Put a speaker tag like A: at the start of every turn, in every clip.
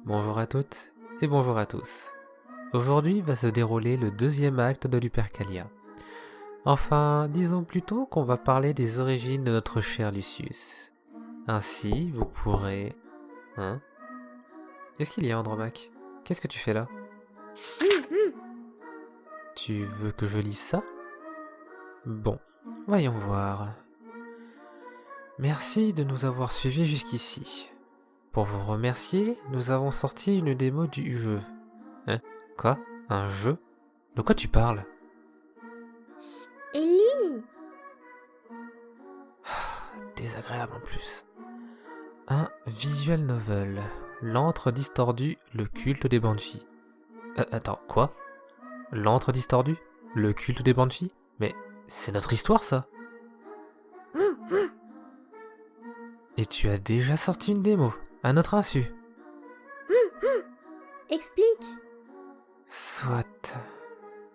A: Bonjour à toutes et bonjour à tous. Aujourd'hui va se dérouler le deuxième acte de Lupercalia. Enfin, disons plutôt qu'on va parler des origines de notre cher Lucius. Ainsi, vous pourrez... Hein? Qu'est-ce qu'il y a, Andromaque? Qu'est-ce que tu fais là? Tu veux que je lise ça? Bon, voyons voir. Merci de nous avoir suivis jusqu'ici. Pour vous remercier, nous avons sorti une démo du jeu. Hein? Quoi? Un jeu? De quoi tu parles?
B: Ellie!
A: Désagréable en plus. Un visual novel. L'antre distordu, le culte des banshees. Attends, quoi? L'antre distordu? Le culte des banshees? Mais c'est notre histoire ça! Et tu as déjà sorti une démo, à notre insu.
B: Explique!
A: Soit.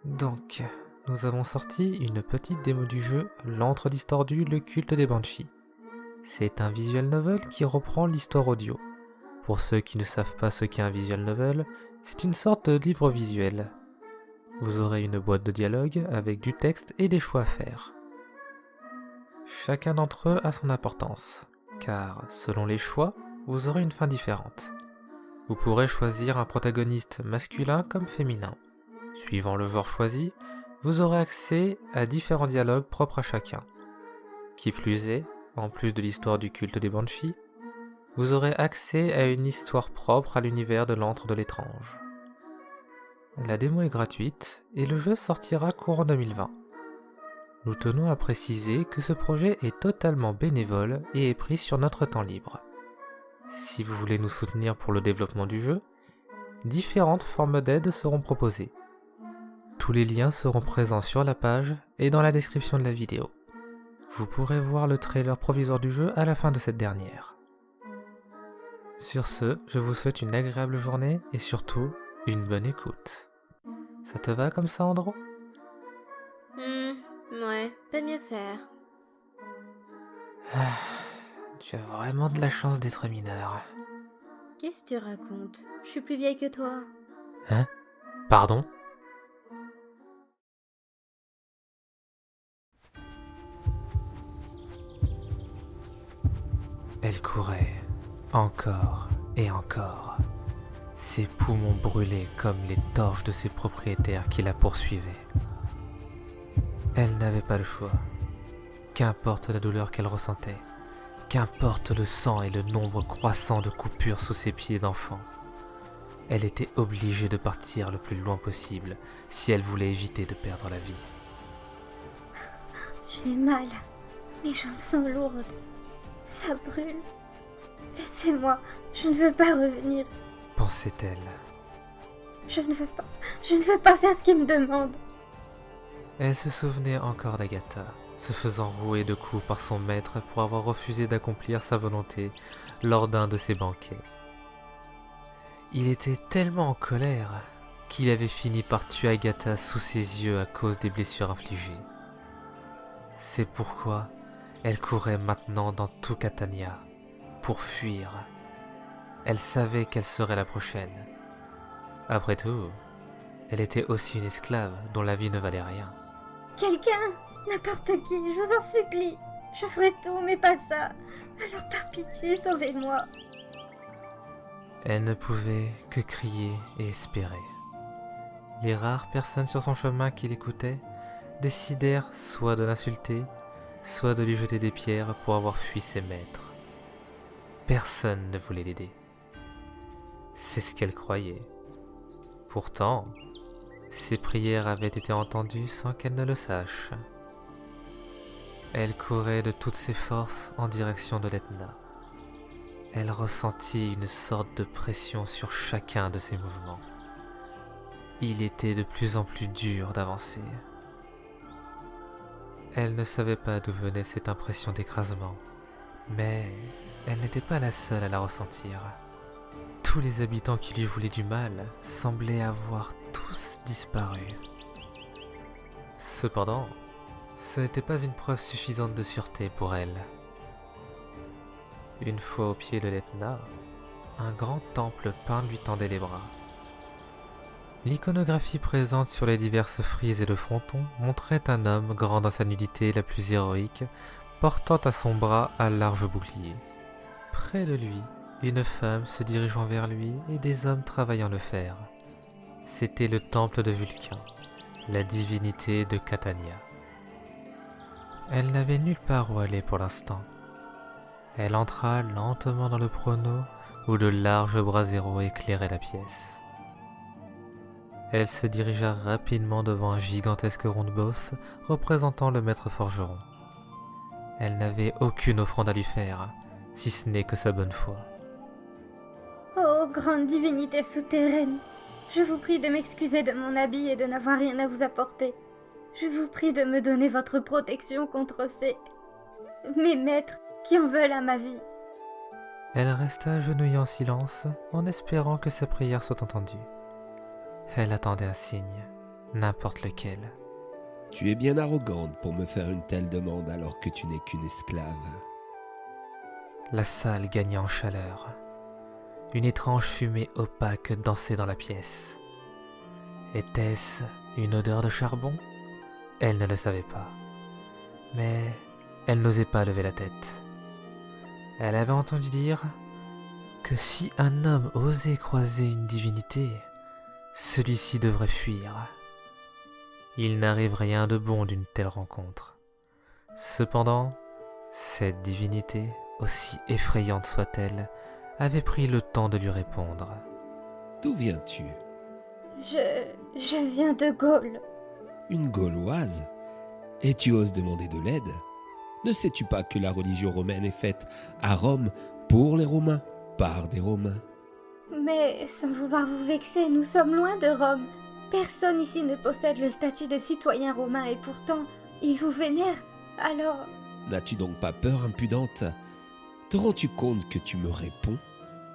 A: Donc, nous avons sorti une petite démo du jeu L'antre distordu, le culte des banshees. C'est un visual novel qui reprend l'histoire audio. Pour ceux qui ne savent pas ce qu'est un visual novel, c'est une sorte de livre visuel. Vous aurez une boîte de dialogue avec du texte et des choix à faire. Chacun d'entre eux a son importance, car selon les choix, vous aurez une fin différente. Vous pourrez choisir un protagoniste masculin comme féminin. Suivant le genre choisi, vous aurez accès à différents dialogues propres à chacun. Qui plus est, en plus de l'histoire du culte des banshees, vous aurez accès à une histoire propre à l'univers de l'antre de l'étrange. La démo est gratuite et le jeu sortira courant 2020. Nous tenons à préciser que ce projet est totalement bénévole et est pris sur notre temps libre. Si vous voulez nous soutenir pour le développement du jeu, différentes formes d'aide seront proposées. Tous les liens seront présents sur la page et dans la description de la vidéo. Vous pourrez voir le trailer provisoire du jeu à la fin de cette dernière. Sur ce, je vous souhaite une agréable journée et surtout, une bonne écoute. Ça te va comme ça, Andro?
B: Ouais, peut mieux faire.
A: Tu as vraiment de la chance d'être mineur.
B: Qu'est-ce que tu racontes? Je suis plus vieille que toi.
A: Hein? Pardon? Elle courait, encore et encore. Ses poumons brûlaient comme les torches de ses propriétaires qui la poursuivaient. Elle n'avait pas le choix. Qu'importe la douleur qu'elle ressentait, qu'importe le sang et le nombre croissant de coupures sous ses pieds d'enfant, elle était obligée de partir le plus loin possible si elle voulait éviter de perdre la vie.
B: J'ai mal. Mes jambes sont lourdes. Ça brûle. Laissez-moi. Je ne veux pas revenir.
A: Pensait-elle.
B: Je ne veux pas faire ce qu'il me demande.
A: Elle se souvenait encore d'Agatha, se faisant rouer de coups par son maître pour avoir refusé d'accomplir sa volonté lors d'un de ses banquets. Il était tellement en colère qu'il avait fini par tuer Agatha sous ses yeux à cause des blessures infligées. C'est pourquoi elle courait maintenant dans tout Catania, pour fuir. Elle savait qu'elle serait la prochaine. Après tout, elle était aussi une esclave dont la vie ne valait rien.
B: Quelqu'un, n'importe qui, je vous en supplie. Je ferai tout, mais pas ça. Alors par pitié, sauvez-moi.
A: Elle ne pouvait que crier et espérer. Les rares personnes sur son chemin qui l'écoutaient décidèrent soit de l'insulter, soit de lui jeter des pierres pour avoir fui ses maîtres. Personne ne voulait l'aider. C'est ce qu'elle croyait. Pourtant, ses prières avaient été entendues sans qu'elle ne le sache. Elle courait de toutes ses forces en direction de l'Etna. Elle ressentit une sorte de pression sur chacun de ses mouvements. Il était de plus en plus dur d'avancer. Elle ne savait pas d'où venait cette impression d'écrasement, mais elle n'était pas la seule à la ressentir. Tous les habitants qui lui voulaient du mal semblaient avoir tous disparu. Cependant, ce n'était pas une preuve suffisante de sûreté pour elle. Une fois au pied de l'Etna, un grand temple peint lui tendait les bras. L'iconographie présente sur les diverses frises et le fronton montrait un homme grand dans sa nudité la plus héroïque, portant à son bras un large bouclier. Près de lui, une femme se dirigeant vers lui et des hommes travaillant le fer. C'était le temple de Vulcain, la divinité de Catania. Elle n'avait nulle part où aller pour l'instant. Elle entra lentement dans le prono où de larges braseros éclairaient la pièce. Elle se dirigea rapidement devant un gigantesque ronde-bosse représentant le maître forgeron. Elle n'avait aucune offrande à lui faire, si ce n'est que sa bonne foi.
B: Oh, grande divinité souterraine, je vous prie de m'excuser de mon habit et de n'avoir rien à vous apporter. Je vous prie de me donner votre protection contre mes maîtres qui en veulent à ma vie.
A: Elle resta agenouillée en silence, en espérant que sa prière soit entendue. Elle attendait un signe, n'importe lequel.
C: Tu es bien arrogante pour me faire une telle demande alors que tu n'es qu'une esclave.
A: La salle gagnait en chaleur. Une étrange fumée opaque dansait dans la pièce. Était-ce une odeur de charbon ? Elle ne le savait pas. Mais elle n'osait pas lever la tête. Elle avait entendu dire que si un homme osait croiser une divinité, celui-ci devrait fuir. Il n'arrive rien de bon d'une telle rencontre. Cependant, cette divinité, aussi effrayante soit-elle, avait pris le temps de lui répondre.
C: D'où viens-tu ?
B: Je viens de Gaule.
C: Une Gauloise ? Et tu oses demander de l'aide ? Ne sais-tu pas que la religion romaine est faite à Rome pour les Romains, par des Romains ?
B: Mais sans vouloir vous vexer, nous sommes loin de Rome. Personne ici ne possède le statut de citoyen romain et pourtant, ils vous vénèrent. Alors...
C: N'as-tu donc pas peur, impudente ? Te rends-tu compte que tu me réponds ?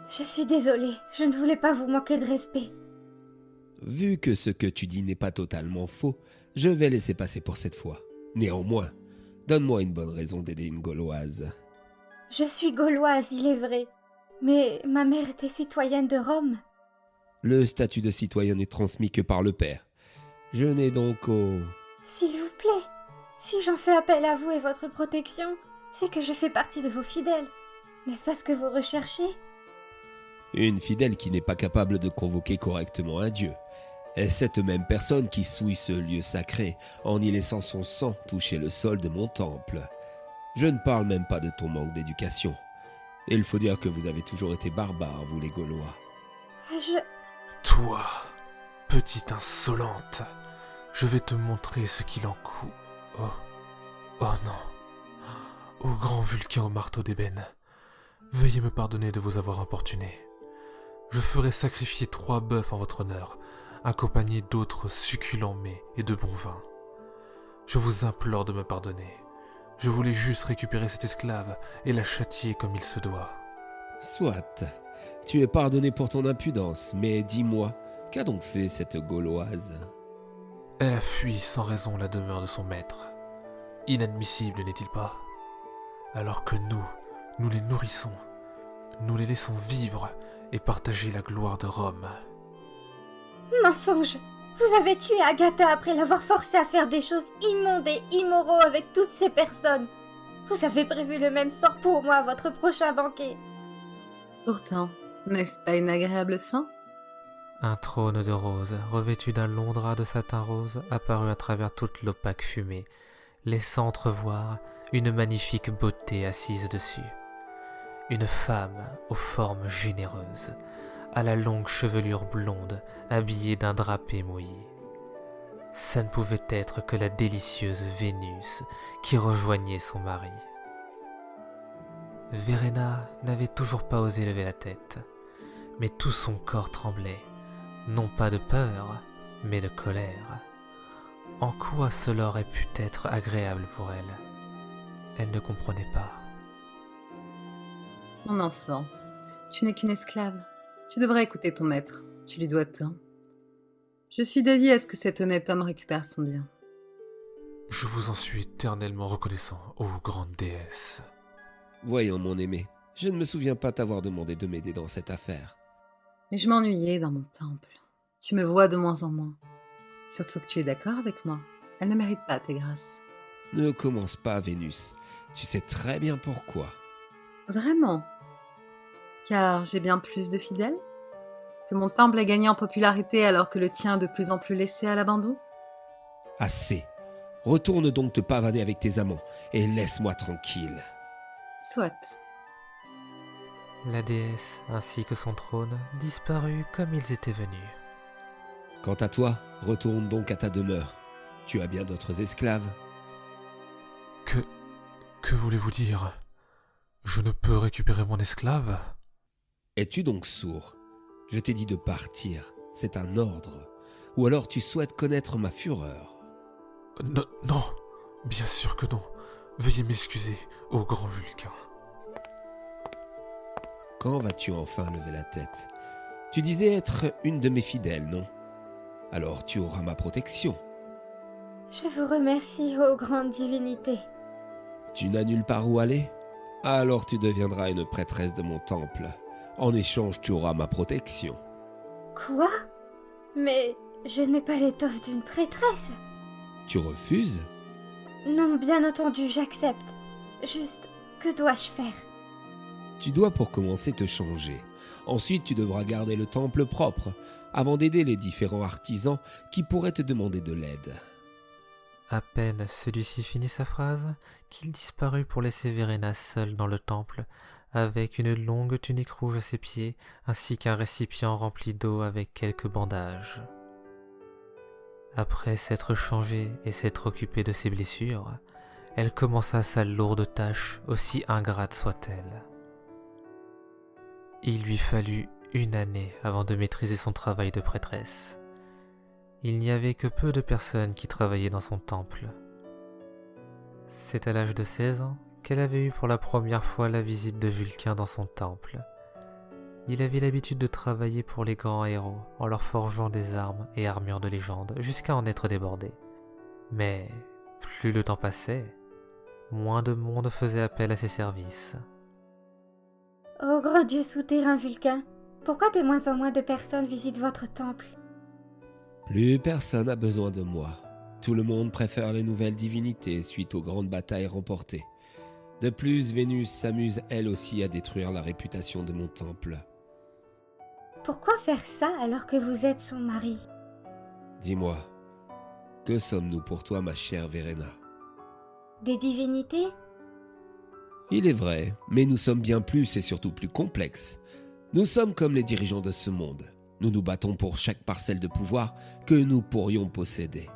B: Je suis désolée, je ne voulais pas vous manquer de respect.
C: Vu que ce que tu dis n'est pas totalement faux, je vais laisser passer pour cette fois. Néanmoins, donne-moi une bonne raison d'aider une Gauloise.
B: Je suis gauloise, il est vrai. Mais ma mère était citoyenne de Rome.
C: Le statut de citoyen n'est transmis que par le père. Je n'ai donc au...
B: S'il vous plaît, si j'en fais appel à vous et votre protection, c'est que je fais partie de vos fidèles. N'est-ce pas ce que vous recherchez ?
C: Une fidèle qui n'est pas capable de convoquer correctement un dieu. Est cette même personne qui souille ce lieu sacré en y laissant son sang toucher le sol de mon temple. Je ne parle même pas de ton manque d'éducation. Et il faut dire que vous avez toujours été barbares, vous les Gaulois.
D: Toi, petite insolente, je vais te montrer ce qu'il en coûte. Oh non. Ô grand Vulcain au marteau d'ébène, veuillez me pardonner de vous avoir importuné. Je ferai sacrifier 3 bœufs en votre honneur, accompagnés d'autres succulents mets et de bons vins. Je vous implore de me pardonner. Je voulais juste récupérer cette esclave et la châtier comme il se doit.
C: Soit, tu es pardonné pour ton impudence, mais dis-moi, qu'a donc fait cette Gauloise ?
D: Elle a fui sans raison la demeure de son maître. Inadmissible, n'est-il pas ? Alors que nous les nourrissons, nous les laissons vivre et partager la gloire de Rome.
B: Mensonge ! Vous avez tué Agatha après l'avoir forcée à faire des choses immondes et immoraux avec toutes ces personnes. Vous avez prévu le même sort pour moi à votre prochain banquet.
E: Pourtant, n'est-ce pas une agréable fin ?
A: Un trône de rose, revêtu d'un long drap de satin rose, apparut à travers toute l'opaque fumée, laissant entrevoir une magnifique beauté assise dessus. Une femme aux formes généreuses, à la longue chevelure blonde, habillée d'un drapé mouillé. Ça ne pouvait être que la délicieuse Vénus qui rejoignait son mari. Verena n'avait toujours pas osé lever la tête, mais tout son corps tremblait, non pas de peur, mais de colère. En quoi cela aurait pu être agréable pour elle ? Elle ne comprenait pas.
E: Mon enfant, tu n'es qu'une esclave. Tu devrais écouter ton maître. Tu lui dois tant. Je suis d'avis à ce que cet honnête homme récupère son bien.
D: Je vous en suis éternellement reconnaissant, ô grande déesse.
C: Voyons, mon aimé, Je ne me souviens pas t'avoir demandé de m'aider dans cette affaire.
E: Mais je m'ennuyais dans mon temple. Tu me vois de moins en moins. Surtout que tu es d'accord avec moi. Elle ne mérite pas tes grâces.
C: Ne commence pas, Vénus. Tu sais très bien pourquoi.
E: Vraiment? Car j'ai bien plus de fidèles? Que mon temple a gagné en popularité alors que le tien est de plus en plus laissé à l'abandon?
C: Assez. Retourne donc te pavaner avec tes amants et laisse-moi tranquille.
E: Soit.
A: La déesse ainsi que son trône disparut comme ils étaient venus.
C: Quant à toi, retourne donc à ta demeure. Tu as bien d'autres esclaves.
D: Que voulez-vous dire? Je ne peux récupérer mon esclave?
C: Es-tu donc sourd? Je t'ai dit de partir. C'est un ordre. Ou alors tu souhaites connaître ma fureur.
D: Non, non, bien sûr que non. Veuillez m'excuser, ô grand Vulcain.
C: Quand vas-tu enfin lever la tête? Tu disais être une de mes fidèles, non? Alors tu auras ma protection.
B: Je vous remercie, ô grande divinité.
C: Tu n'as nulle part où aller? Alors tu deviendras une prêtresse de mon temple. En échange, tu auras ma protection.
B: Quoi? Mais je n'ai pas l'étoffe d'une prêtresse.
C: Tu refuses?
B: Non, bien entendu, j'accepte. Juste, que dois-je faire?
C: Tu dois pour commencer te changer. Ensuite, tu devras garder le temple propre, avant d'aider les différents artisans qui pourraient te demander de l'aide.
A: À peine celui-ci finit sa phrase, qu'il disparut pour laisser Verena seule dans le temple, avec une longue tunique rouge à ses pieds, ainsi qu'un récipient rempli d'eau avec quelques bandages. Après s'être changée et s'être occupée de ses blessures, elle commença sa lourde tâche, aussi ingrate soit-elle. Il lui fallut 1 année avant de maîtriser son travail de prêtresse. Il n'y avait que peu de personnes qui travaillaient dans son temple. C'est à l'âge de 16 ans qu'elle avait eu pour la première fois la visite de Vulcain dans son temple. Il avait l'habitude de travailler pour les grands héros en leur forgeant des armes et armures de légende jusqu'à en être débordé. Mais plus le temps passait, moins de monde faisait appel à ses services.
B: Ô grand dieu souterrain Vulcain, pourquoi de moins en moins de personnes visitent votre temple?
C: Plus personne n'a besoin de moi. Tout le monde préfère les nouvelles divinités suite aux grandes batailles remportées. De plus, Vénus s'amuse elle aussi à détruire la réputation de mon temple.
B: Pourquoi faire ça alors que vous êtes son mari?
C: Dis-moi, que sommes-nous pour toi, ma chère Verena?
B: Des divinités?
C: Il est vrai, mais nous sommes bien plus et surtout plus complexes. Nous sommes comme les dirigeants de ce monde. Nous nous battons pour chaque parcelle de pouvoir que nous pourrions posséder.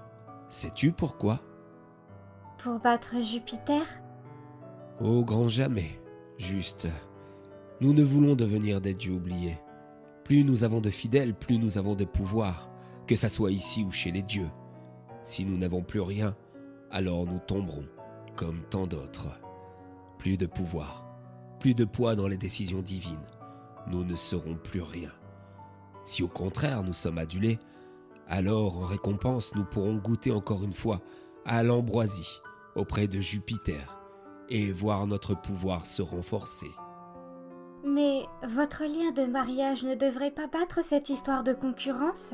C: Sais-tu pourquoi?
B: Pour battre Jupiter?
C: Au grand jamais. Juste, nous ne voulons devenir des dieux oubliés. Plus nous avons de fidèles, plus nous avons de pouvoir, que ça soit ici ou chez les dieux. Si nous n'avons plus rien, alors nous tomberons, comme tant d'autres. Plus de pouvoir, plus de poids dans les décisions divines. Nous ne serons plus rien. Si au contraire nous sommes adulés, alors en récompense nous pourrons goûter encore une fois à l'ambroisie auprès de Jupiter et voir notre pouvoir se renforcer.
B: Mais votre lien de mariage ne devrait pas battre cette histoire de concurrence?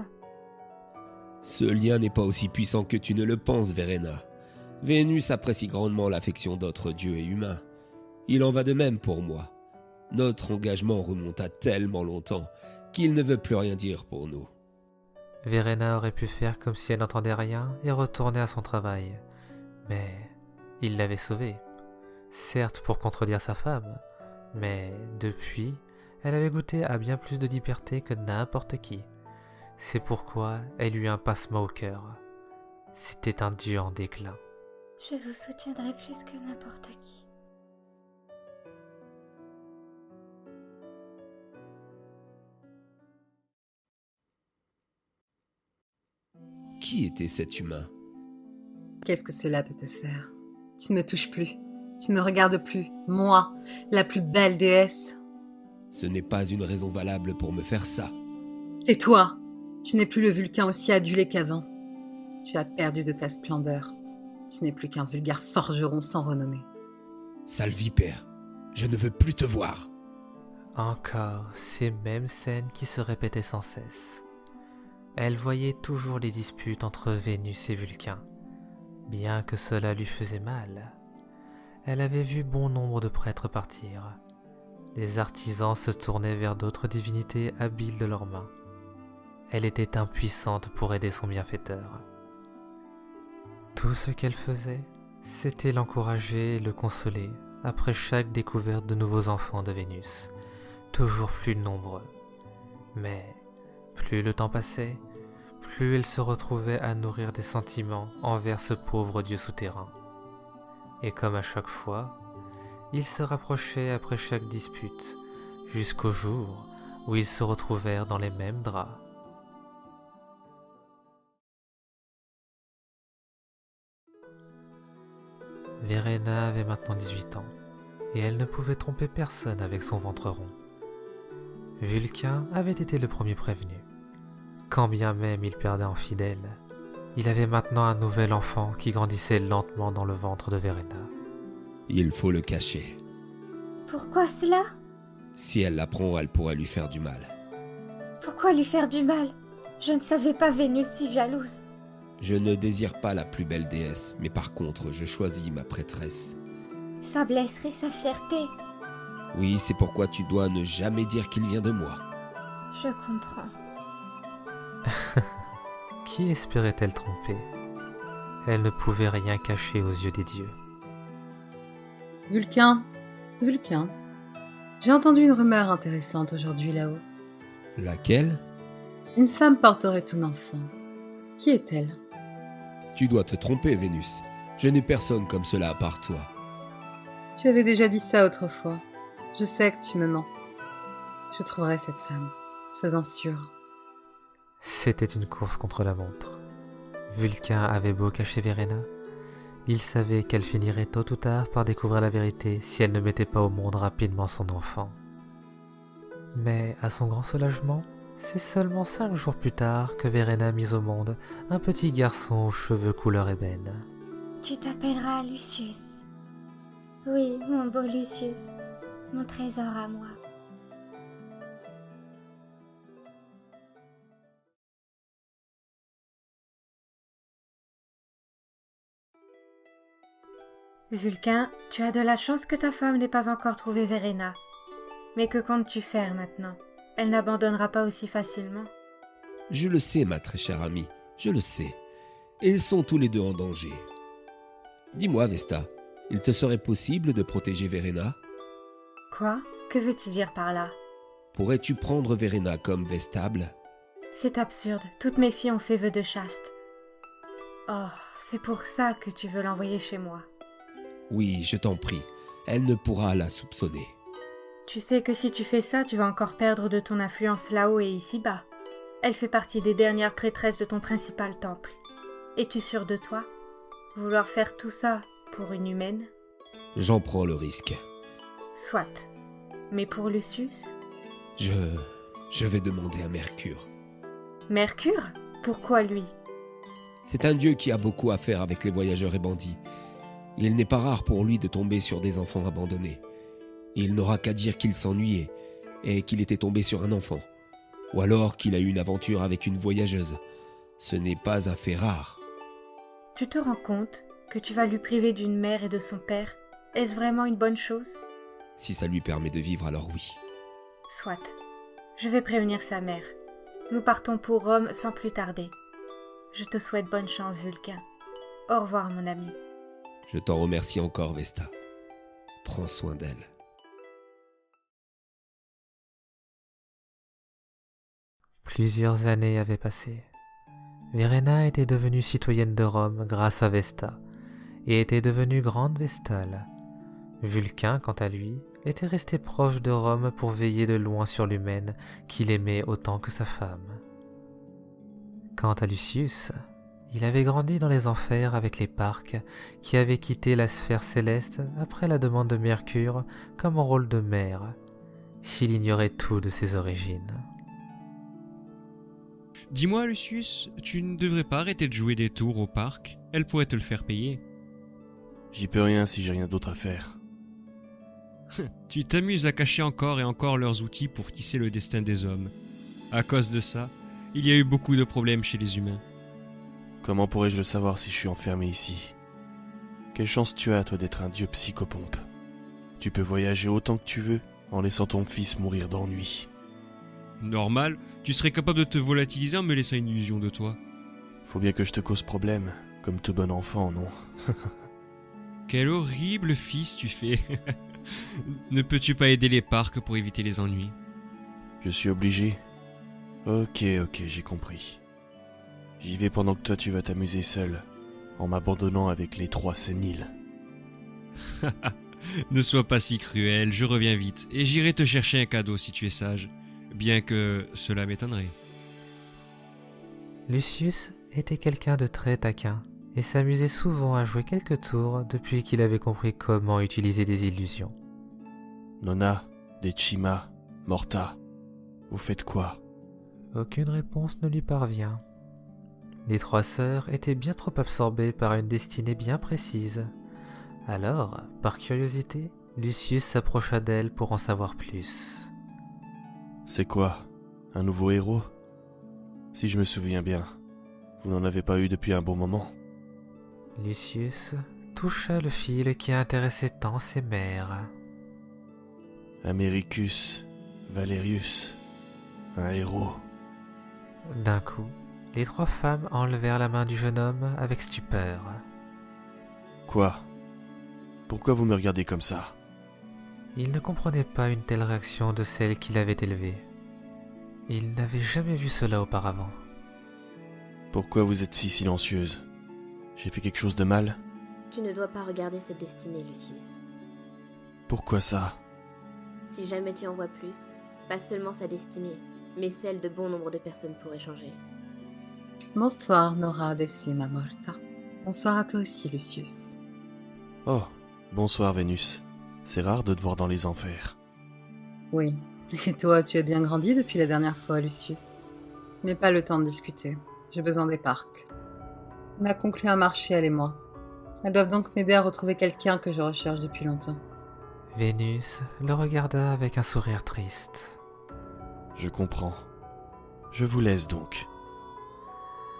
C: Ce lien n'est pas aussi puissant que tu ne le penses, Verena. Vénus apprécie grandement l'affection d'autres dieux et humains. Il en va de même pour moi. Notre engagement remonte à tellement longtemps qu'il ne veut plus rien dire pour nous.
A: Verena aurait pu faire comme si elle n'entendait rien et retourner à son travail. Mais il l'avait sauvée. Certes pour contredire sa femme, mais depuis, elle avait goûté à bien plus de liberté que n'importe qui. C'est pourquoi elle eut un pincement au cœur. C'était un dieu en déclin.
B: Je vous soutiendrai plus que n'importe qui.
C: Qui était cet humain?
E: Qu'est-ce que cela peut te faire? Tu ne me touches plus. Tu ne me regardes plus. Moi, la plus belle déesse.
C: Ce n'est pas une raison valable pour me faire ça.
E: Tais-toi! Tu n'es plus le Vulcain aussi adulé qu'avant. Tu as perdu de ta splendeur. Tu n'es plus qu'un vulgaire forgeron sans renommée.
C: Sale vipère, je ne veux plus te voir.
A: Encore ces mêmes scènes qui se répétaient sans cesse. Elle voyait toujours les disputes entre Vénus et Vulcain, bien que cela lui faisait mal. Elle avait vu bon nombre de prêtres partir. Des artisans se tournaient vers d'autres divinités habiles de leurs mains. Elle était impuissante pour aider son bienfaiteur. Tout ce qu'elle faisait, c'était l'encourager et le consoler après chaque découverte de nouveaux enfants de Vénus, toujours plus nombreux. Mais plus le temps passait, plus elle se retrouvait à nourrir des sentiments envers ce pauvre dieu souterrain. Et comme à chaque fois, ils se rapprochaient après chaque dispute, jusqu'au jour où ils se retrouvèrent dans les mêmes draps. Verena avait maintenant 18 ans, et elle ne pouvait tromper personne avec son ventre rond. Vulcain avait été le premier prévenu. Quand bien même il perdait en fidèle, il avait maintenant un nouvel enfant qui grandissait lentement dans le ventre de Verena.
C: Il faut le cacher.
B: Pourquoi cela?
C: Si elle l'apprend, elle pourrait lui faire du mal.
B: Pourquoi lui faire du mal? Je ne savais pas Vénus si jalouse.
C: Je ne désire pas la plus belle déesse, mais par contre, je choisis ma prêtresse.
B: Ça blesserait sa fierté.
C: Oui, c'est pourquoi tu dois ne jamais dire qu'il vient de moi.
B: Je comprends.
A: Qui espérait-elle tromper? Elle ne pouvait rien cacher aux yeux des dieux.
E: Vulcain, j'ai entendu une rumeur intéressante aujourd'hui là-haut.
C: Laquelle?
E: Une femme porterait ton enfant. Qui est-elle?
C: Tu dois te tromper, Vénus. Je n'ai personne comme cela à part toi.
E: Tu avais déjà dit ça autrefois. Je sais que tu me mens. Je trouverai cette femme, sois-en sûr.
A: C'était une course contre la montre. Vulcain avait beau cacher Verena, il savait qu'elle finirait tôt ou tard par découvrir la vérité si elle ne mettait pas au monde rapidement son enfant. Mais à son grand soulagement, c'est seulement 5 jours plus tard que Verena mit au monde un petit garçon aux cheveux couleur ébène.
B: Tu t'appelleras Lucius. Oui, mon beau Lucius, mon trésor à moi. Vulcain, tu as de la chance que ta femme n'ait pas encore trouvé Verena. Mais que comptes-tu faire maintenant? Elle n'abandonnera pas aussi facilement.
C: Je le sais, ma très chère amie, je le sais. Et ils sont tous les deux en danger. Dis-moi, Vesta, il te serait possible de protéger Verena?
B: Quoi? Que veux-tu dire par là?
C: Pourrais-tu prendre Verena comme vestable?
B: C'est absurde, toutes mes filles ont fait vœu de chaste. Oh, c'est pour ça que tu veux l'envoyer chez moi.
C: Oui, je t'en prie, elle ne pourra la soupçonner.
B: Tu sais que si tu fais ça, tu vas encore perdre de ton influence là-haut et ici-bas. Elle fait partie des dernières prêtresses de ton principal temple. Es-tu sûr de toi? Vouloir faire tout ça pour une humaine?
C: J'en prends le risque.
B: Soit. Mais pour Lucius?
C: Je vais demander à Mercure.
B: Mercure? Pourquoi lui?
C: C'est un dieu qui a beaucoup à faire avec les voyageurs et bandits. Il n'est pas rare pour lui de tomber sur des enfants abandonnés. Il n'aura qu'à dire qu'il s'ennuyait et qu'il était tombé sur un enfant. Ou alors qu'il a eu une aventure avec une voyageuse. Ce n'est pas un fait rare.
B: Tu te rends compte que tu vas lui priver d'une mère et de son père? Est-ce vraiment une bonne chose?
C: Si ça lui permet de vivre, alors oui.
B: Soit. Je vais prévenir sa mère. Nous partons pour Rome sans plus tarder. Je te souhaite bonne chance, Vulcain. Au revoir, mon ami.
C: Je t'en remercie encore, Vesta. Prends soin d'elle.
A: Plusieurs années avaient passé. Verena était devenue citoyenne de Rome grâce à Vesta, et était devenue grande Vestale. Vulcain, quant à lui, était resté proche de Rome pour veiller de loin sur l'humaine qu'il aimait autant que sa femme. Quant à Lucius, il avait grandi dans les enfers avec les Parques qui avaient quitté la sphère céleste après la demande de Mercure comme rôle de mère. Il ignorait tout de ses origines.
F: Dis-moi, Lucius, tu ne devrais pas arrêter de jouer des tours au parc? Elle pourrait te le faire payer.
G: J'y peux rien si j'ai rien d'autre à faire.
F: Tu t'amuses à cacher encore et encore leurs outils pour tisser le destin des hommes. À cause de ça, il y a eu beaucoup de problèmes chez les humains.
G: Comment pourrais-je le savoir si je suis enfermé ici? Quelle chance tu as, toi, d'être un dieu psychopompe. Tu peux voyager autant que tu veux, en laissant ton fils mourir d'ennui.
F: Normal, tu serais capable de te volatiliser en me laissant une illusion de toi.
G: Faut bien que je te cause problème, comme tout bon enfant, non?
F: Quel horrible fils tu fais. Ne peux-tu pas aider les parcs pour éviter les ennuis?
G: Je suis obligé. Ok, j'ai compris. J'y vais pendant que toi tu vas t'amuser seul, en m'abandonnant avec les 3 séniles.
F: Ne sois pas si cruel, je reviens vite, et j'irai te chercher un cadeau si tu es sage, bien que cela m'étonnerait.
A: Lucius était quelqu'un de très taquin et s'amusait souvent à jouer quelques tours depuis qu'il avait compris comment utiliser des illusions.
G: Nona, Decima, Morta, vous faites quoi?
A: Aucune réponse ne lui parvient. Les 3 sœurs étaient bien trop absorbées par une destinée bien précise. Alors, par curiosité, Lucius s'approcha d'elle pour en savoir plus.
G: C'est quoi? Un nouveau héros? Si je me souviens bien, vous n'en avez pas eu depuis un bon moment.
A: Lucius toucha le fil qui intéressait tant ses mères.
G: Americus, Valerius, un héros.
A: D'un coup, les 3 femmes enlevèrent la main du jeune homme avec stupeur.
G: Quoi? Pourquoi vous me regardez comme ça?
A: Il ne comprenait pas une telle réaction de celle qui l'avait élevé. Il n'avait jamais vu cela auparavant.
G: Pourquoi vous êtes si silencieuse? J'ai fait quelque chose de mal?
H: Tu ne dois pas regarder cette destinée, Lucius.
G: Pourquoi ça?
H: Si jamais tu en vois plus, pas seulement sa destinée, mais celle de bon nombre de personnes pourrait changer.
E: Bonsoir, Nora Decima Morta. Bonsoir à toi aussi, Lucius.
G: Oh, bonsoir Vénus. C'est rare de te voir dans les enfers.
E: Oui, et toi, tu as bien grandi depuis la dernière fois, Lucius. Mais pas le temps de discuter. J'ai besoin des parcs. On a conclu un marché, elle et moi. Elles doivent donc m'aider à retrouver quelqu'un que je recherche depuis longtemps.
A: Vénus le regarda avec un sourire triste.
G: Je comprends. Je vous laisse donc.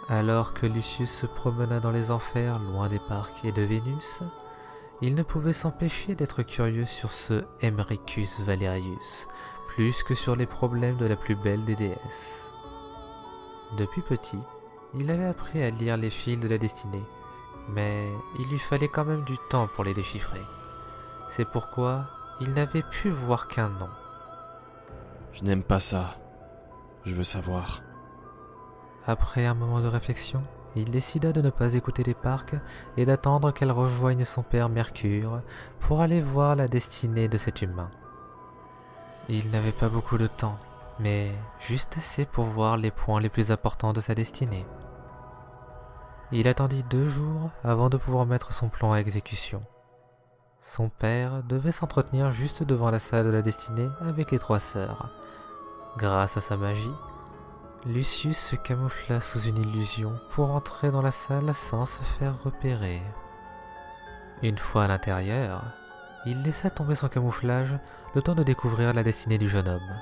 A: Alors que Lucius se promena dans les enfers loin des parcs et de Vénus, il ne pouvait s'empêcher d'être curieux sur ce Emericus Valerius, plus que sur les problèmes de la plus belle des déesses. Depuis petit, il avait appris à lire les fils de la destinée, mais il lui fallait quand même du temps pour les déchiffrer. C'est pourquoi il n'avait pu voir qu'un nom.
G: Je n'aime pas ça. Je veux savoir.
A: Après un moment de réflexion, il décida de ne pas écouter les parcs et d'attendre qu'elle rejoigne son père Mercure pour aller voir la destinée de cet humain. Il n'avait pas beaucoup de temps, mais juste assez pour voir les points les plus importants de sa destinée. Il attendit 2 jours avant de pouvoir mettre son plan à exécution. Son père devait s'entretenir juste devant la salle de la destinée avec les 3 sœurs. Grâce à sa magie, Lucius se camoufla sous une illusion pour entrer dans la salle sans se faire repérer. Une fois à l'intérieur, il laissa tomber son camouflage le temps de découvrir la destinée du jeune homme.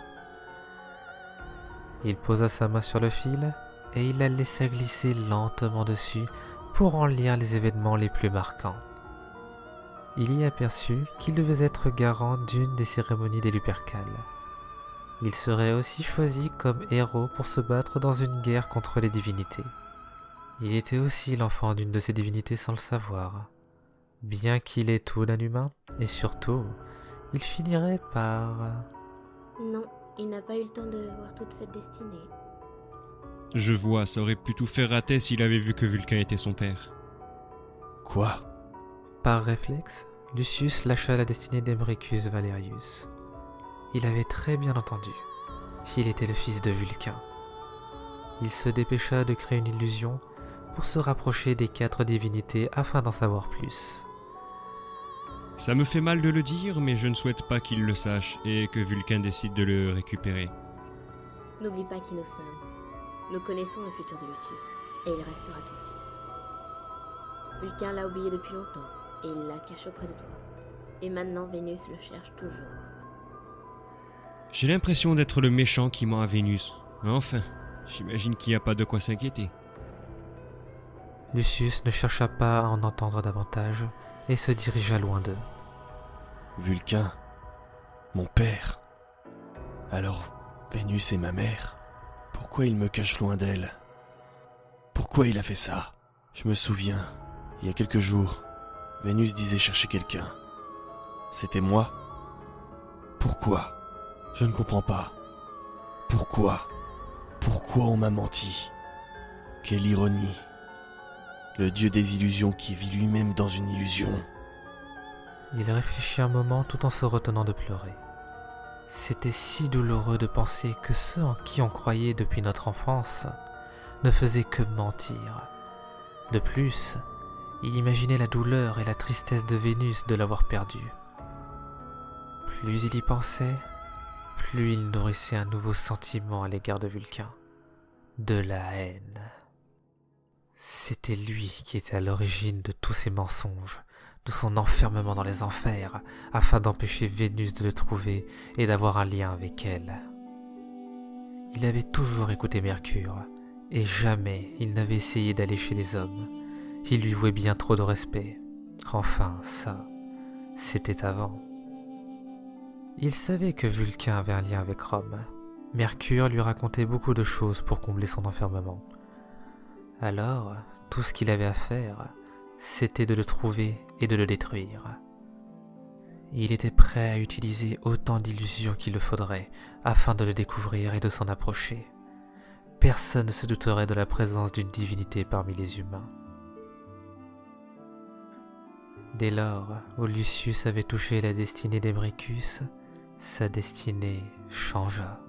A: Il posa sa main sur le fil et il la laissa glisser lentement dessus pour en lire les événements les plus marquants. Il y aperçut qu'il devait être garant d'une des cérémonies des Lupercales. Il serait aussi choisi comme héros pour se battre dans une guerre contre les divinités. Il était aussi l'enfant d'une de ces divinités sans le savoir. Bien qu'il ait tout d'un humain, et surtout, il finirait par...
H: Non, il n'a pas eu le temps de voir toute cette destinée.
F: Je vois, ça aurait pu tout faire rater s'il avait vu que Vulcain était son père.
G: Quoi?
A: Par réflexe, Lucius lâcha la destinée d'Emericus Valerius. Il avait très bien entendu. Il était le fils de Vulcain. Il se dépêcha de créer une illusion pour se rapprocher des 4 divinités afin d'en savoir plus.
F: Ça me fait mal de le dire, mais je ne souhaite pas qu'il le sache et que Vulcain décide de le récupérer.
H: N'oublie pas qui nous sommes. Nous connaissons le futur de Lucius, et il restera ton fils. Vulcain l'a oublié depuis longtemps, et il l'a caché auprès de toi. Et maintenant Vénus le cherche toujours.
F: J'ai l'impression d'être le méchant qui ment à Vénus. Enfin, j'imagine qu'il n'y a pas de quoi s'inquiéter.
A: Lucius ne chercha pas à en entendre davantage et se dirigea loin d'eux.
G: Vulcain, mon père. Alors, Vénus est ma mère. Pourquoi il me cache loin d'elle? Pourquoi il a fait ça? Je me souviens, il y a quelques jours, Vénus disait chercher quelqu'un. C'était moi? Pourquoi? Je ne comprends pas. Pourquoi? Pourquoi on m'a menti? Quelle ironie. Le dieu des illusions qui vit lui-même dans une illusion.
A: Il réfléchit un moment tout en se retenant de pleurer. C'était si douloureux de penser que ceux en qui on croyait depuis notre enfance ne faisaient que mentir. De plus, il imaginait la douleur et la tristesse de Vénus de l'avoir perdu. Plus il y pensait, plus il nourrissait un nouveau sentiment à l'égard de Vulcain. De la haine. C'était lui qui était à l'origine de tous ces mensonges, de son enfermement dans les enfers, afin d'empêcher Vénus de le trouver et d'avoir un lien avec elle. Il avait toujours écouté Mercure, et jamais il n'avait essayé d'aller chez les hommes. Il lui vouait bien trop de respect. Enfin, ça, c'était avant. Il savait que Vulcain avait un lien avec Rome. Mercure lui racontait beaucoup de choses pour combler son enfermement. Alors, tout ce qu'il avait à faire, c'était de le trouver et de le détruire. Il était prêt à utiliser autant d'illusions qu'il le faudrait afin de le découvrir et de s'en approcher. Personne ne se douterait de la présence d'une divinité parmi les humains. Dès lors où Lucius avait touché la destinée d'Ebricus, sa destinée changea.